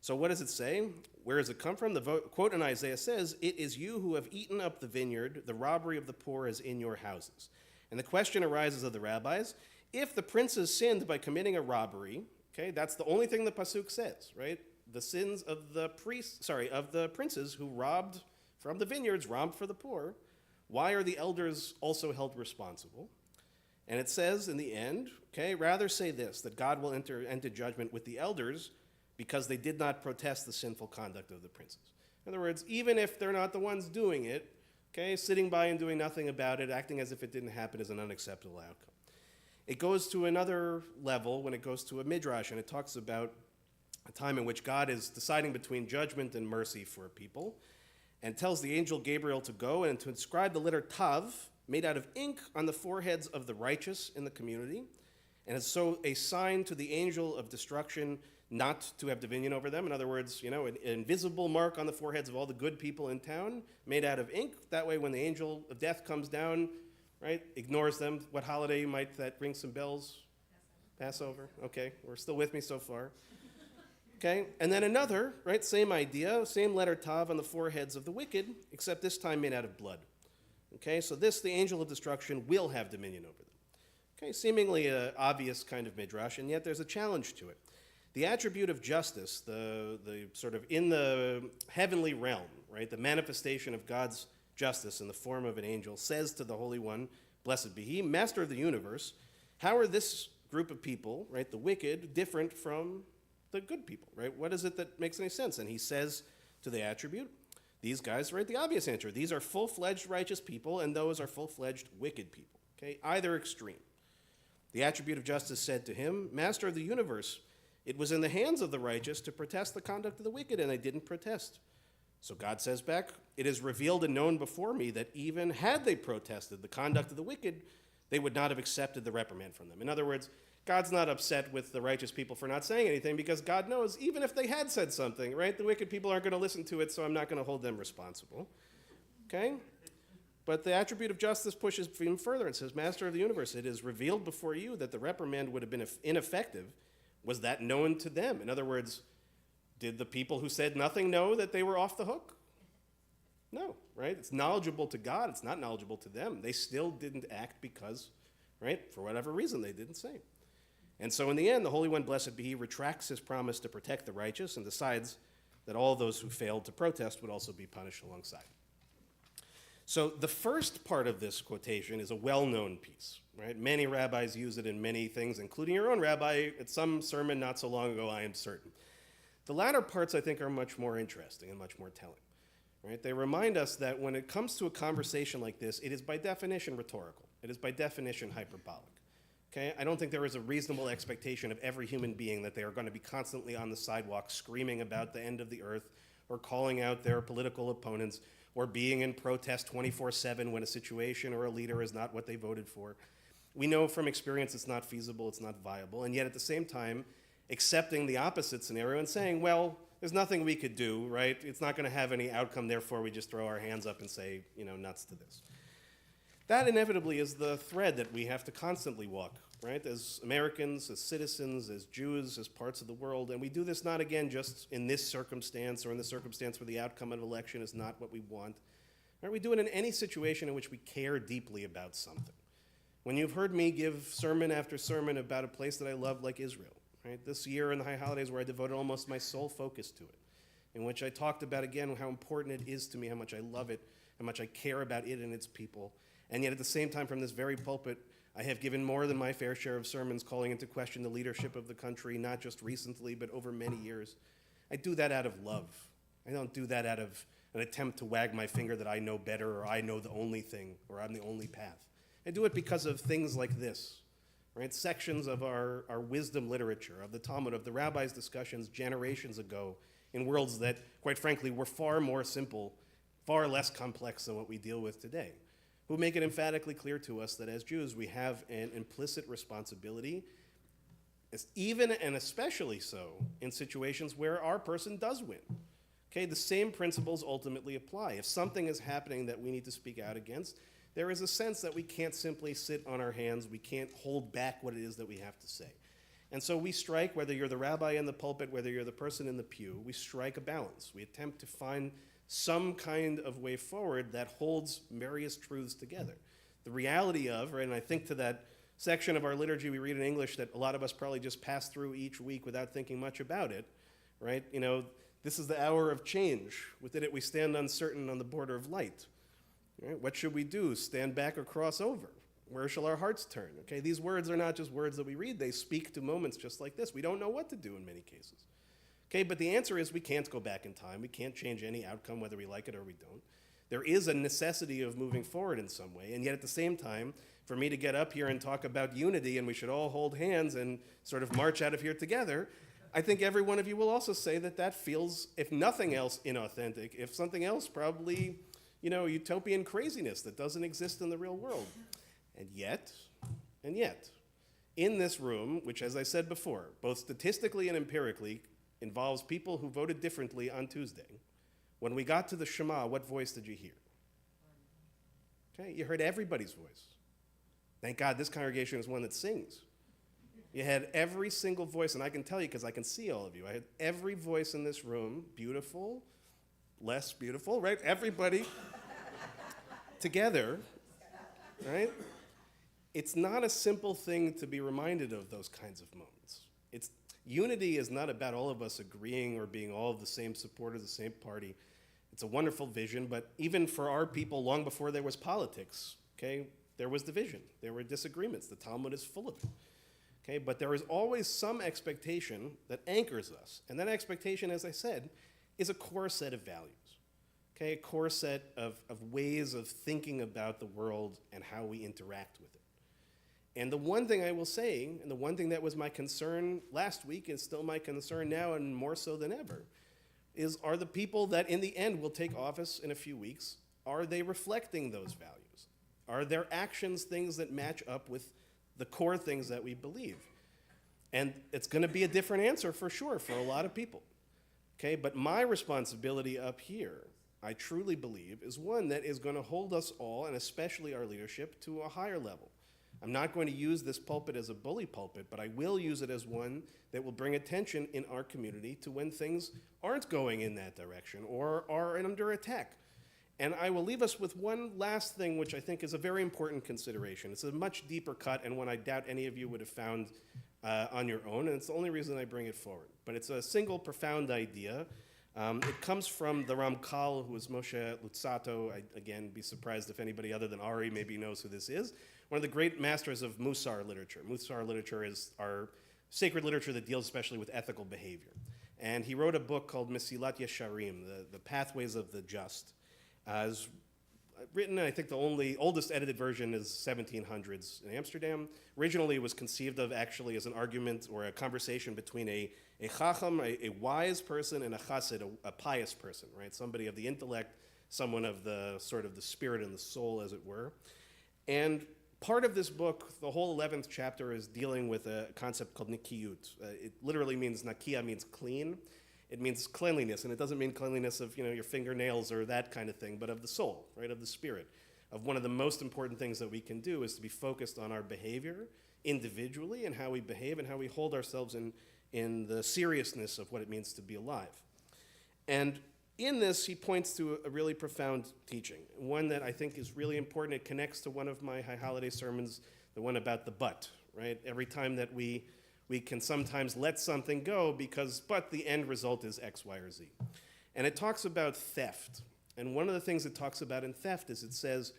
So what does it say? Where does it come from? The quote in Isaiah says, "It is you who have eaten up the vineyard, the robbery of the poor is in your houses." And the question arises of the rabbis, if the princes sinned by committing a robbery, okay, that's the only thing the pasuk says, right? The sins of the princes who robbed from the vineyards, robbed for the poor, why are the elders also held responsible? And it says in the end, okay, rather say this, that God will enter into judgment with the elders because they did not protest the sinful conduct of the princes. In other words, even if they're not the ones doing it, okay, sitting by and doing nothing about it, acting as if it didn't happen is an unacceptable outcome. It goes to another level when it goes to a midrash, and it talks about a time in which God is deciding between judgment and mercy for a people, and tells the angel Gabriel to go and to inscribe the letter Tav, made out of ink, on the foreheads of the righteous in the community, and it's so a sign to the angel of destruction not to have dominion over them. In other words, an invisible mark on the foreheads of all the good people in town, made out of ink. That way, when the angel of death comes down, right, ignores them. What holiday might that ring some bells? Passover. Okay, we're still with me so far. Okay, and then another, right, same idea, same letter Tav on the foreheads of the wicked, except this time made out of blood. Okay, so this, the angel of destruction, will have dominion over them. Okay, seemingly an obvious kind of midrash, and yet there's a challenge to it. The attribute of justice, the sort of in the heavenly realm, right, the manifestation of God's justice in the form of an angel, says to the Holy One, blessed be he, master of the universe, how are this group of people, right, the wicked, different from the good people, right? What is it that makes any sense? And he says to the attribute, these guys, right, the obvious answer, these are full-fledged righteous people, and those are full-fledged wicked people, okay, either extreme. The attribute of justice said to him, master of the universe, it was in the hands of the righteous to protest the conduct of the wicked, and they didn't protest. So God says back, it is revealed and known before me that even had they protested the conduct of the wicked, they would not have accepted the reprimand from them. In other words, God's not upset with the righteous people for not saying anything because God knows even if they had said something, right, the wicked people aren't going to listen to it, so I'm not going to hold them responsible. Okay? But the attribute of justice pushes even further and says, master of the universe, it is revealed before you that the reprimand would have been ineffective. Was that known to them? In other words, did the people who said nothing know that they were off the hook? No, right? It's knowledgeable to God. It's not knowledgeable to them. They still didn't act because, right, for whatever reason, they didn't say. And so in the end, the Holy One, blessed be he, retracts his promise to protect the righteous and decides that all those who failed to protest would also be punished alongside. So the first part of this quotation is a well-known piece, right? Many rabbis use it in many things, including your own rabbi at some sermon not so long ago, I am certain. The latter parts, I think, are much more interesting and much more telling, right? They remind us that when it comes to a conversation like this, it is by definition rhetorical. It is by definition hyperbolic, okay? I don't think there is a reasonable expectation of every human being that they are going to be constantly on the sidewalk screaming about the end of the earth or calling out their political opponents or being in protest 24/7 when a situation or a leader is not what they voted for. We know from experience it's not feasible, it's not viable, and yet at the same time, accepting the opposite scenario and saying, well, there's nothing we could do, right? It's not going to have any outcome, therefore we just throw our hands up and say, nuts to this. That inevitably is the thread that we have to constantly walk, right? As Americans, as citizens, as Jews, as parts of the world, and we do this not, again, just in this circumstance or in the circumstance where the outcome of an election is not what we want. Right? We do it in any situation in which we care deeply about something. When you've heard me give sermon after sermon about a place that I love like Israel, right? This year in the high holidays where I devoted almost my sole focus to it, in which I talked about, again, how important it is to me, how much I love it, how much I care about it and its people. And yet at the same time, from this very pulpit, I have given more than my fair share of sermons calling into question the leadership of the country, not just recently, but over many years. I do that out of love. I don't do that out of an attempt to wag my finger that I know better, or I know the only thing, or I'm the only path. I do it because of things like this, right? Sections of our wisdom literature, of the Talmud, of the rabbis' discussions generations ago in worlds that, quite frankly, were far more simple, far less complex than what we deal with today, who make it emphatically clear to us that as Jews we have an implicit responsibility, even and especially so in situations where our person does win. Okay, the same principles ultimately apply. If something is happening that we need to speak out against, there is a sense that we can't simply sit on our hands, we can't hold back what it is that we have to say. And so we strike, whether you're the rabbi in the pulpit, whether you're the person in the pew, we strike a balance. We attempt to find some kind of way forward that holds various truths together. The reality of, right, and I think to that section of our liturgy we read in English that a lot of us probably just pass through each week without thinking much about it, right? This is the hour of change. Within it we stand uncertain on the border of light. Right? What should we do? Stand back or cross over? Where shall our hearts turn? Okay, these words are not just words that we read. They speak to moments just like this. We don't know what to do in many cases. Okay, but the answer is we can't go back in time. We can't change any outcome whether we like it or we don't. There is a necessity of moving forward in some way, and yet at the same time, for me to get up here and talk about unity and we should all hold hands and sort of march out of here together, I think every one of you will also say that that feels, if nothing else, inauthentic, if something else, probably, utopian craziness that doesn't exist in the real world. And yet, in this room, which as I said before, both statistically and empirically, involves people who voted differently on Tuesday, when we got to the Shema, what voice did you hear? Okay, you heard everybody's voice. Thank God this congregation is one that sings. You had every single voice, and I can tell you because I can see all of you. I had every voice in this room, beautiful, less beautiful, right? Everybody together, right? It's not a simple thing to be reminded of those kinds of moments. Unity is not about all of us agreeing or being all of the same supporters, the same party. It's a wonderful vision, but even for our people, long before there was politics, okay, there was division. There were disagreements. The Talmud is full of it. Okay, but there is always some expectation that anchors us. And that expectation, as I said, is a core set of values. Okay, a core set of ways of thinking about the world and how we interact with it. And the one thing I will say, and the one thing that was my concern last week and still my concern now and more so than ever, are the people that in the end will take office in a few weeks, are they reflecting those values? Are their actions things that match up with the core things that we believe? And it's going to be a different answer for sure for a lot of people. Okay, but my responsibility up here, I truly believe, is one that is going to hold us all, and especially our leadership, to a higher level. I'm not going to use this pulpit as a bully pulpit, but I will use it as one that will bring attention in our community to when things aren't going in that direction or are under attack. And I will leave us with one last thing, which I think is a very important consideration. It's a much deeper cut and one I doubt any of you would have found on your own, and it's the only reason I bring it forward. But it's a single profound idea. It comes from the Ramchal, who is Moshe Luzzatto. I'd, again, be surprised if anybody other than Ari maybe knows who this is. One of the great masters of Musar literature. Musar literature is our sacred literature that deals especially with ethical behavior. And he wrote a book called Mesilat Yesharim, the Pathways of the Just. It's written, I think the oldest edited version is 1700s in Amsterdam. Originally it was conceived of actually as an argument or a conversation between a chacham, a wise person, and a chassid, a pious person, right? Somebody of the intellect, someone of the sort of the spirit and the soul, as it were. And part of this book, the whole 11th chapter, is dealing with a concept called nikiyut. It literally means, nakia means clean. It means cleanliness, and it doesn't mean cleanliness of your fingernails or that kind of thing, but of the soul, right, of the spirit. Of one of the most important things that we can do is to be focused on our behavior individually and how we behave and how we hold ourselves in the seriousness of what it means to be alive. And in this, he points to a really profound teaching, one that I think is really important. It connects to one of my high holiday sermons, the one about the but, right? Every time that we can sometimes let something go but the end result is X, Y, or Z. And it talks about theft. And one of the things it talks about in theft is it says,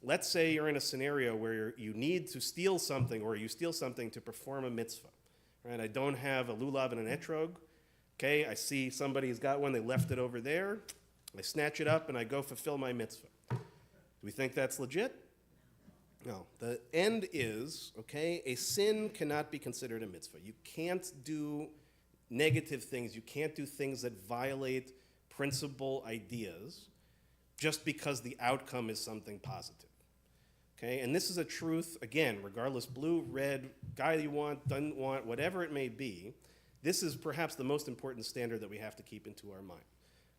let's say you're in a scenario where you need to steal something or you steal something to perform a mitzvah, right? I don't have a lulav and an etrog. Okay, I see somebody's got one, they left it over there. I snatch it up and I go fulfill my mitzvah. Do we think that's legit? No. The end is, okay, a sin cannot be considered a mitzvah. You can't do negative things. You can't do things that violate principal ideas just because the outcome is something positive. Okay, and this is a truth, again, regardless, blue, red, guy you want, doesn't want, whatever it may be. This is perhaps the most important standard that we have to keep into our mind.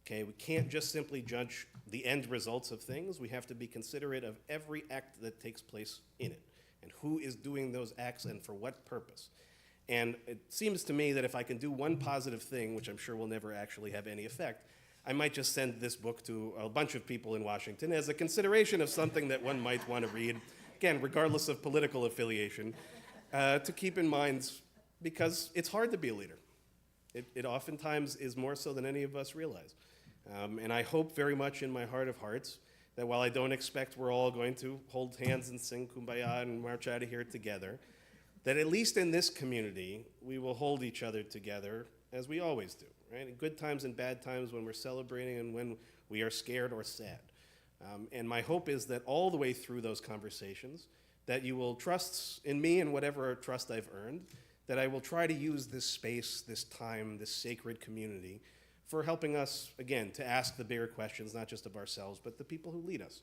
Okay, we can't just simply judge the end results of things. We have to be considerate of every act that takes place in it and who is doing those acts and for what purpose. And it seems to me that if I can do one positive thing, which I'm sure will never actually have any effect, I might just send this book to a bunch of people in Washington as a consideration of something that one might want to read, again, regardless of political affiliation, to keep in mind, because it's hard to be a leader. It oftentimes is more so than any of us realize. And I hope very much in my heart of hearts that while I don't expect we're all going to hold hands and sing Kumbaya and march out of here together, that at least in this community, we will hold each other together as we always do, right? In good times and bad times, when we're celebrating and when we are scared or sad. And my hope is that all the way through those conversations, that you will trust in me and whatever trust I've earned, that I will try to use this space, this time, this sacred community for helping us, again, to ask the bigger questions, not just of ourselves, but the people who lead us,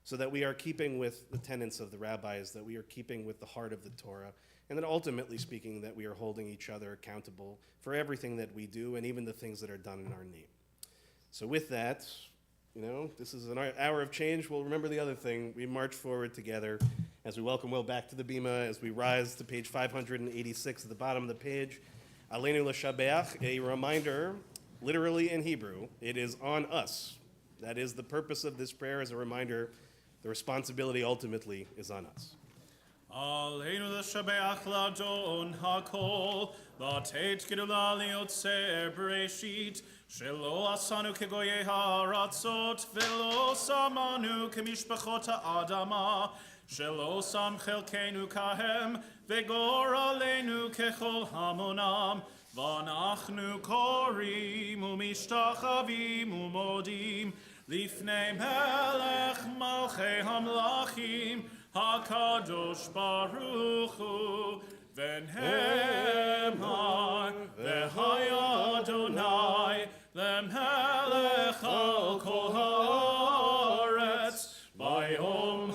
so that we are keeping with the tenets of the rabbis, that we are keeping with the heart of the Torah, and that ultimately speaking, that we are holding each other accountable for everything that we do and even the things that are done in our name. So with that, this is an hour of change. We'll remember the other thing. We march forward together as we welcome Will back to the Bima, as we rise to page 586 at the bottom of the page. Aleinu l'shabeach, a reminder, literally in Hebrew, it is on us. That is the purpose of this prayer, as a reminder. The responsibility ultimately is on us. Aleinu l'shabeach ladon hakol, lateit gedula liotzer bereshit, shelo asanu kegoyei haratzot, velo samanu kemishpachot ha'adama, shelo sam chelkenu kahem, vegor aleinu kechol hamonam, vanachnu korim umishtachavim umodim, lifnei melech malchei hamlachim, HaKadosh Baruch Hu, V'nehemar, V'haya Adonai, L'melech al kol haaretz, Bayom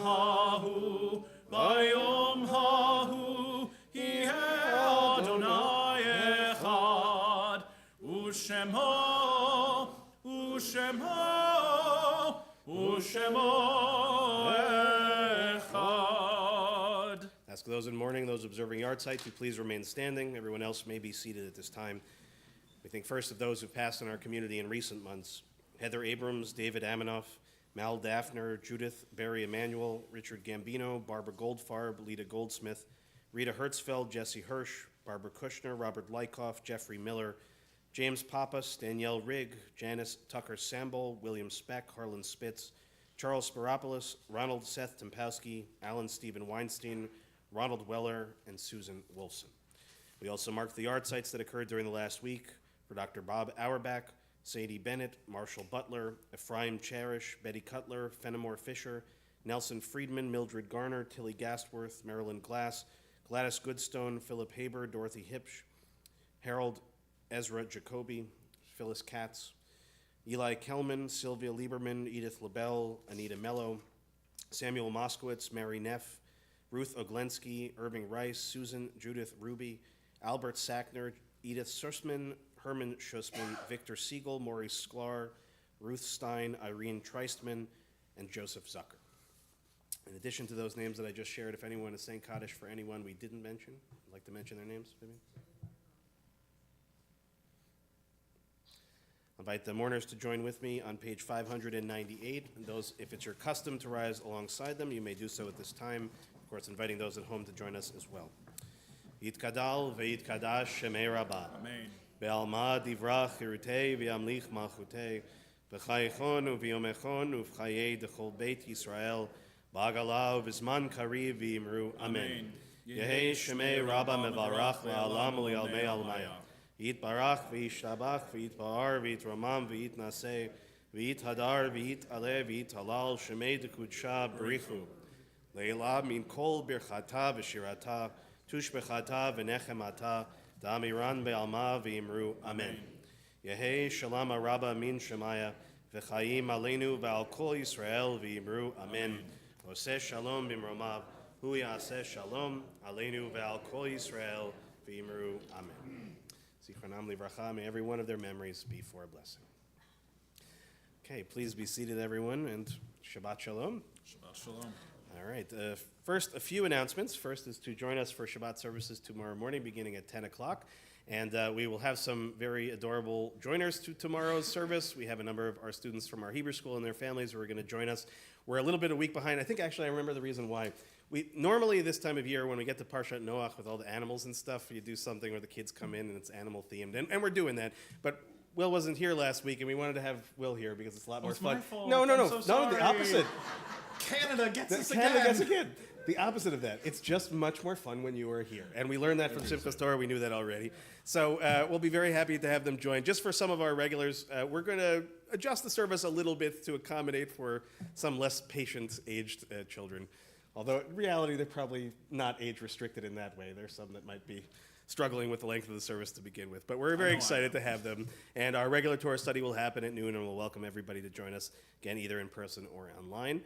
hahu, Yiheh Adonai echad, U'shemo echad. Ask those in mourning, those observing yard site, to please remain standing. Everyone else may be seated at this time. We think first of those who passed in our community in recent months: Heather Abrams, David Amanoff, Mal Daphner, Judith Barry Emanuel, Richard Gambino, Barbara Goldfarb, Lita Goldsmith, Rita Hertzfeld, Jesse Hirsch, Barbara Kushner, Robert Lykoff, Jeffrey Miller, James Pappas, Danielle Rigg, Janice Tucker Samble, William Speck, Harlan Spitz, Charles Spiropoulos, Ronald Seth Tempowski, Alan Stephen Weinstein, Ronald Weller, and Susan Wolfson. We also marked the yard sites that occurred during the last week for Dr. Bob Auerbach, Sadie Bennett, Marshall Butler, Ephraim Cherish, Betty Cutler, Fenimore Fisher, Nelson Friedman, Mildred Garner, Tilly Gastworth, Marilyn Glass, Gladys Goodstone, Philip Haber, Dorothy Hipsch, Harold Ezra Jacoby, Phyllis Katz, Eli Kelman, Sylvia Lieberman, Edith LaBelle, Anita Mello, Samuel Moskowitz, Mary Neff, Ruth Oglensky, Irving Rice, Susan Judith Ruby, Albert Sackner, Edith Sussman, Herman Schussman, Victor Siegel, Maurice Sklar, Ruth Stein, Irene Treistman, and Joseph Zucker. In addition to those names that I just shared, if anyone is saying Kaddish for anyone we didn't mention, I'd like to mention their names, maybe? I invite the mourners to join with me on page 598. And those, if it's your custom to rise alongside them, you may do so at this time. Of course, inviting those at home to join us as well. Yitkadal ve'yitkadash shemei rabbah. Amen. Be'alma divrach hirutei ve'amlich malchutei. B'chayechon u'v'yomechon u'v'chayei dechol beit Yisrael. Ba'agala u'v'zman kariv v'imru. Amen. Yehei shemei rabbah mevarach le'alam u'li'almei almaya. Yitbarach v'yishtabach v'yitba'ar v'yitramam v'yitnaseh v'yithadar v'yit'aleh v'yithalal shemei dekudsha b'richu. Le'ila min kol birchata v'shirata tushbechata v'nechemata da'amiran be'alma v'imru. Amen. Yehei shalom rabba min shemaya v'chayim aleinu v'al kol Yisrael v'imru. Amen. Oseh shalom b'mromav hu yaseh shalom aleinu v'al kol Yisrael v'imru. Amen. Zichronam livracha, may every one of their memories be for a blessing. Okay, please be seated, everyone, and Shabbat Shalom. Shabbat Shalom. All right, first, a few announcements. First is to join us for Shabbat services tomorrow morning, beginning at 10 o'clock. And we will have some very adorable joiners to tomorrow's service. We have a number of our students from our Hebrew school and their families who are going to join us. We're a little bit a week behind. I think actually I remember the reason why. We normally this time of year when we get to Parshat Noach with all the animals and stuff, you do something where the kids come in and it's animal themed, and we're doing that. But Will wasn't here last week, and we wanted to have Will here because it's a lot more It's fun. my fault. No, I'm so the sorry. opposite. Canada gets us Canada again. gets again. The opposite of that. It's just much more fun when you are here. And we learned that from Simchas Torah. We knew that already. So we'll be very happy to have them join. Just for some of our regulars, we're going to adjust the service a little bit to accommodate for some less patient-aged children. Although in reality, they're probably not age-restricted in that way. There's some that might be struggling with the length of the service to begin with. But we're very excited to have them. And our regular Torah study will happen at noon, and we'll welcome everybody to join us, again, either in person or online.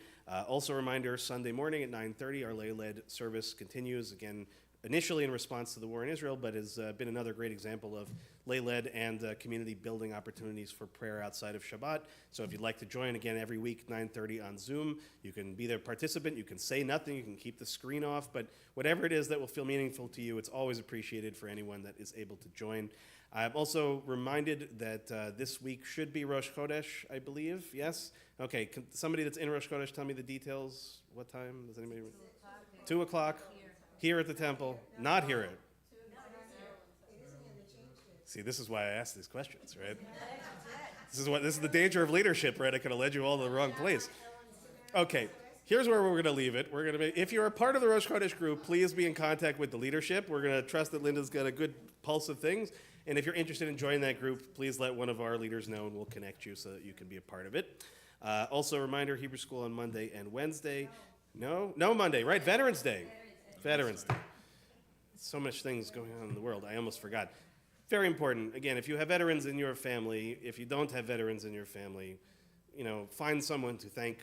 Also a reminder, Sunday morning at 9:30, our lay-led service continues, again, initially in response to the war in Israel, but has been another great example of lay-led and community-building opportunities for prayer outside of Shabbat. So if you'd like to join, again, every week, 9:30 on Zoom, you can be their participant, you can say nothing, you can keep the screen off, but whatever it is that will feel meaningful to you, it's always appreciated for anyone that is able to join. I'm also reminded that this week should be Rosh Chodesh, I believe, yes? Okay, can somebody that's in Rosh Chodesh tell me the details? What time? Does anybody? 2 o'clock. Here at the temple, not here at. See, this is why I ask these questions, right? This is the danger of leadership, right? I could have led you all to the wrong place. Okay, here's where we're going to leave it. We're going to be, if you're a part of the Rosh Chodesh group, please be in contact with the leadership. We're going to trust that Linda's got a good pulse of things. And if you're interested in joining that group, please let one of our leaders know, and we'll connect you so that you can be a part of it. Also, a reminder: Hebrew school on Monday and Wednesday. No Monday, right? Veterans Day. Veterans Day. So much things going on in the world. I almost forgot. Very important. Again, if you have veterans in your family, if you don't have veterans in your family, find someone to thank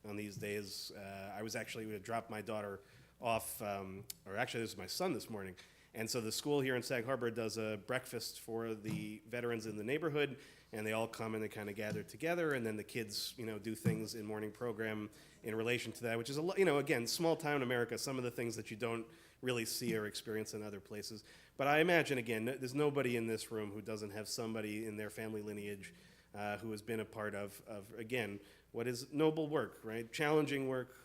on these days. I was actually going to drop my daughter off, or actually this was my son this morning. And so the school here in Sag Harbor does a breakfast for the veterans in the neighborhood, and they all come and they kind of gather together, and then the kids, do things in morning program in relation to that, which is, again, small town America, some of the things that you don't really see or experience in other places. But I imagine, again, there's nobody in this room who doesn't have somebody in their family lineage who has been a part of, again, what is noble work, right? Challenging work,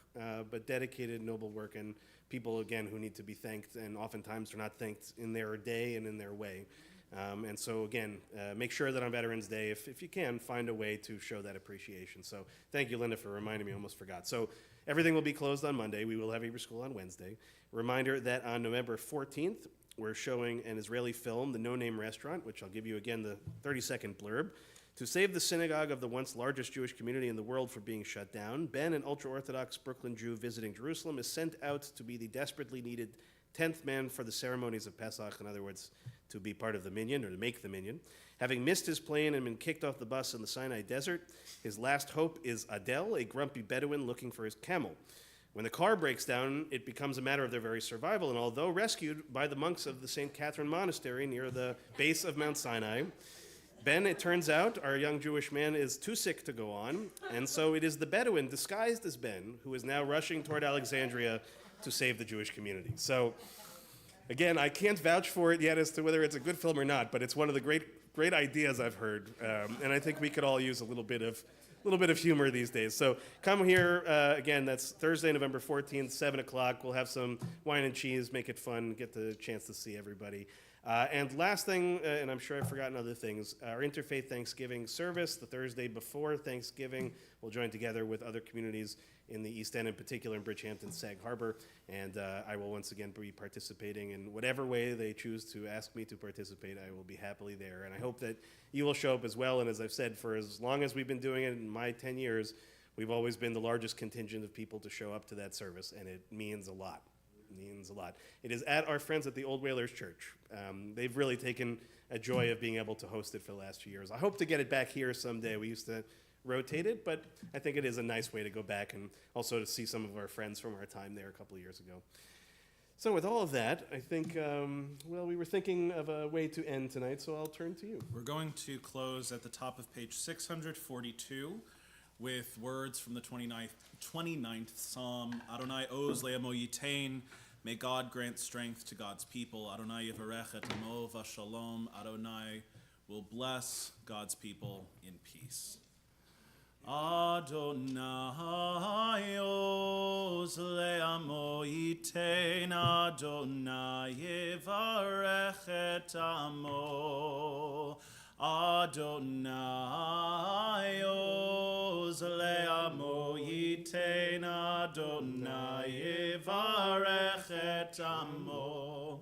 but dedicated, noble work, and people, again, who need to be thanked, and oftentimes they're not thanked in their day and in their way. And so, again, make sure that on Veterans Day, if you can, find a way to show that appreciation. So thank you, Linda, for reminding me. I almost forgot. So everything will be closed on Monday. We will have Hebrew School on Wednesday. Reminder that on November 14th, we're showing an Israeli film, The No Name Restaurant, which I'll give you again the 30-second blurb. To save the synagogue of the once largest Jewish community in the world from being shut down, Ben, an ultra-Orthodox Brooklyn Jew visiting Jerusalem, is sent out to be the desperately needed 10th man for the ceremonies of Pesach, in other words, to be part of the minyan, or to make the minyan. Having missed his plane and been kicked off the bus in the Sinai desert, his last hope is Adel, a grumpy Bedouin looking for his camel. When the car breaks down, it becomes a matter of their very survival, and although rescued by the monks of the St. Catherine Monastery near the base of Mount Sinai, Ben, it turns out, our young Jewish man, is too sick to go on, and so it is the Bedouin disguised as Ben who is now rushing toward Alexandria to save the Jewish community. So, again, I can't vouch for it yet as to whether it's a good film or not, but it's one of the great ideas I've heard, and I think we could all use a little bit of humor these days. So come here, again, that's Thursday, November 14th, 7 o'clock. We'll have some wine and cheese, make it fun, get the chance to see everybody. And last thing, and I'm sure I've forgotten other things, our Interfaith Thanksgiving service, the Thursday before Thanksgiving, we'll join together with other communities in the East End, in particular in Bridgehampton, Sag Harbor, and I will once again be participating in whatever way they choose to ask me to participate. I will be happily there, and I hope that you will show up as well. And as I've said, for as long as we've been doing it, in my 10 years, we've always been the largest contingent of people to show up to that service, and it means a lot. Means a lot. It is at our friends at the Old Whalers Church. They've really taken a joy of being able to host it for the last few years. I hope to get it back here someday. We used to rotate it, but I think it is a nice way to go back and also to see some of our friends from our time there a couple of years ago. So with all of that, I think, we were thinking of a way to end tonight, so I'll turn to you. We're going to close at the top of page 642 with words from the 29th Psalm. Adonai oz le'amo yitain. May God grant strength to God's people. Adonai yivarech et amo v'shalom. Adonai will bless God's people in peace. Adonai oz le'amo yitain. Adonai yivarech et amo. Adonai oz le'amo yitain. Adonai yivarech et amo.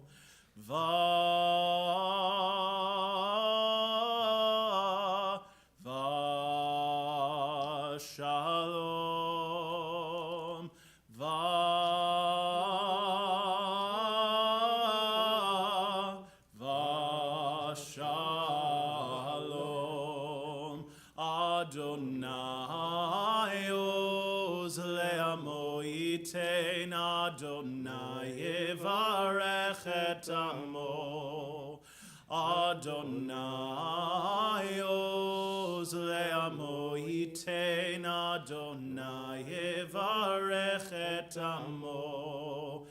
Shalom. Shalom. Adonai oz le'amo yitain. Adonai yivarech et amo. Adonai oz le'amo yitain. Adonai yivarech et amo.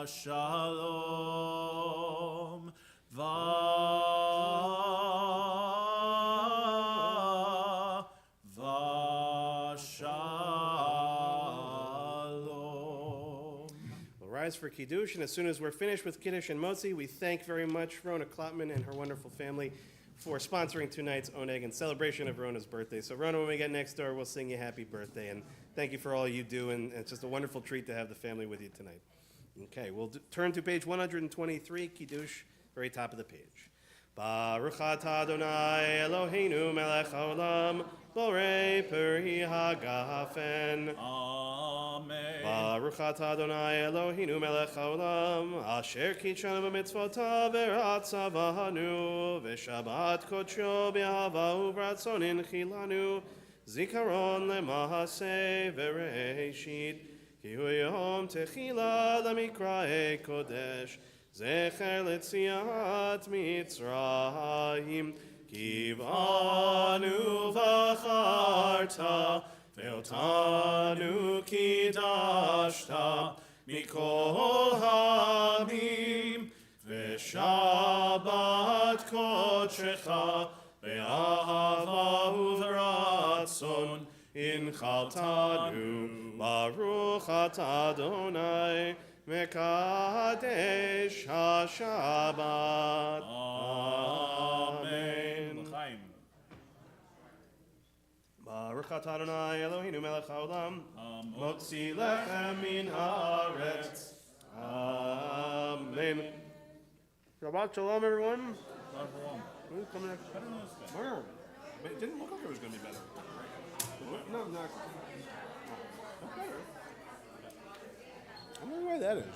Shalom. Shalom. We'll rise for Kiddush, and as soon as we're finished with Kiddush and Motzi, we thank very much Rona Klopman and her wonderful family for sponsoring tonight's Oneg in celebration of Rona's birthday. So Rona, when we get next door, we'll sing you happy birthday, and thank you for all you do, and it's just a wonderful treat to have the family with you tonight. Okay, we'll turn to page 123, Kiddush, very top of the page. Baruch atah Adonai Eloheinu melech haolam, borei peri hagafen. Amen. Baruch atah Adonai Eloheinu melech haolam, asher kitshanu b'mitzvotav v'ratzavanu, v'shabbat kodsho b'ahava u'v'ratzon inchilanu, zikaron lemahaseh v'reishit, ki hu yom techila lamikrae kodesh, zecher letziat Mitzrayim, kivanu v'charta, ve'otanu kidashta, mikol hamim, ve'shabbat kodshecha, ve'ahava u'v'ratzon, inchaltanu, baruch atah Adonai, Mekadesh HaShabbat. Amen. L'chaim. Baruch atah Adonai Eloheinu melech haolam, motzi lechem min haaretz. Amen. Shabbat shalom, everyone. Who's coming next? Where? But it didn't look like it was going to be better. No, not. That's better. I wonder why that is.